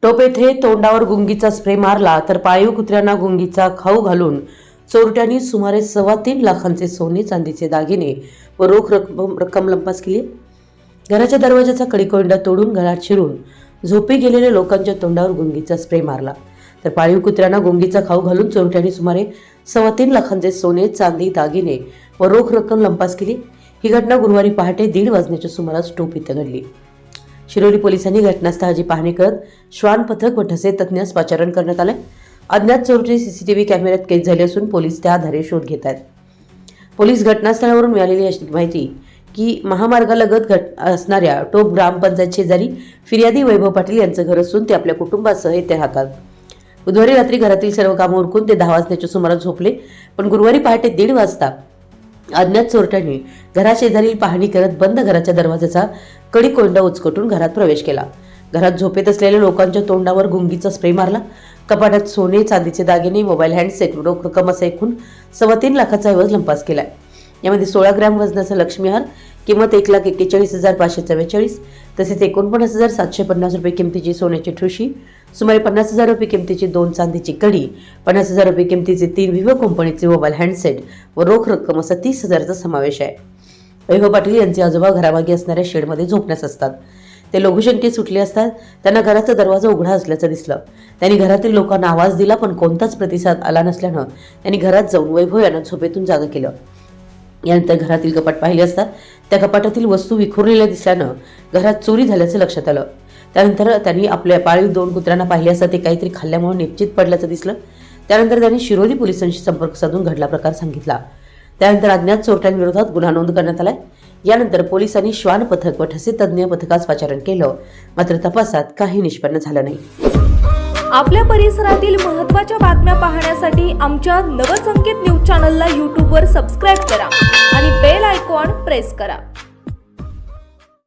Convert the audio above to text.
टोप येथे तोंडावर गुंगीचा स्प्रे मारला तर पाळीव कुत्र्यांना गुंगीचा खाऊ घालून चोरट्यांनी सुमारे 3.25 लाखांचे सोने चांदीचे दागिने व रोख रक्कम लंपास केली। घराच्या दरवाजाचा कडिकोंडा तोडून घरात शिरून झोपी गेलेल्या लोकांच्या तोंडावर गुंगीचा स्प्रे मारला तर पाळीव कुत्र्यांना गुंगीचा खाऊ घालून चोरट्यांनी सुमारे 3.25 लाखांचे सोने चांदी दागिने व रोख रक्कम लंपास केली। ही घटना गुरुवारी पहाटे 1:30 वाजण्याच्या सुमारास टोप इथं घडली। शिरोली पोलिसांनी घटनास्थळाची पाहणी करत श्वान पथक व ठसे तज्ञास पाचारण करण्यात आले। अज्ञात चोरटे सीसीटीव्ही कॅमेऱ्यात कैद झाले असून पोलीस त्या आधारे शोध घेत आहेत। पोलीस घटनास्थळावरून मिळालेली अशी माहिती की महामार्गालगत असणाऱ्या टोप ग्रामपंचायत शेजारी फिर्यादी वैभव पाटील यांचं घर असून ते आपल्या कुटुंबासह येथे राहतात। बुधवारी रात्री घरातील सर्व कामं उरकून ते 10 वाजण्याच्या सुमारास झोपले, पण गुरुवारी पहाटे 1:30 वाजता अज्ञात चोरट्यांनी घराशेजारील पाहणी करत बंद घराच्या दरवाजाचा कडिकोंडा उचकटून घरात प्रवेश केला। घरात झोपेत असलेल्या लोकांच्या तोंडावर गुंगीचा स्प्रे मारला। कपाटात सोने चांदीचे दागिने, मोबाईल हँडसेट, रोख रक्कम असा एकूण 3.25 लाखाचा ऐवज लंपास केलाय। यामध्ये 16 ग्रॅम वजनाचा लक्ष्मीहार किंमत 1,41,544, तसेच 49,750 रुपये किमतीची सोन्याची ठुशी, सुमारे 50,000 रुपये किमतीची 2 चांदीची कडी, 50,000 रुपये किमतीचे 3 विवो कंपनीचे मोबाईल हँडसेट व रोख रक्कम असा 30,000चा समावेश आहे। वैभव पाटील यांचे आजोबा घरामागे असणाऱ्या शेडमध्ये झोपण्यास असतात। ते लघुशंकेत सुटले असतात त्यांना घराचा दरवाजा उघडा असल्याचं दिसलं। त्यांनी घरातील लोकांना आवाज दिला, पण कोणताच प्रतिसाद आला नसल्यानं त्यांनी घरात जाऊन वैभव यांना झोपेतून जागा केलं। यानंतर घरातील कपाट पाहिले असता त्या कपाटातील वस्तू विखुरलेल्या दिसल्यानं घरात चोरी झाल्याचं लक्षात आलं। त्यानंतर त्यांनी आपल्या पाळीव 2 कुत्र्यांना पाहिले असता ते काहीतरी खाल्ल्यामुळे निश्चित पडल्याचं दिसलं। त्यानंतर त्यांनी शिरोली पोलिसांशी संपर्क साधून घडला प्रकार सांगितला। त्यानंतर अज्ञात चोरट्यांविरोधात गुन्हा नोंद करण्यात आलाय। यानंतर पोलिसांनी श्वान पथक व ठसे तज्ञ पथकास पाचारण केलं, मात्र तपासात काही निष्पन्न झालं नाही। आपल्या परिसरातील महत्त्वाच्या बातम्या पाहण्यासाठी आमच्या नवसंकेत न्यूज चॅनलला यूट्यूबवर सबस्क्राईब करा आणि बेल आयकॉन प्रेस करा।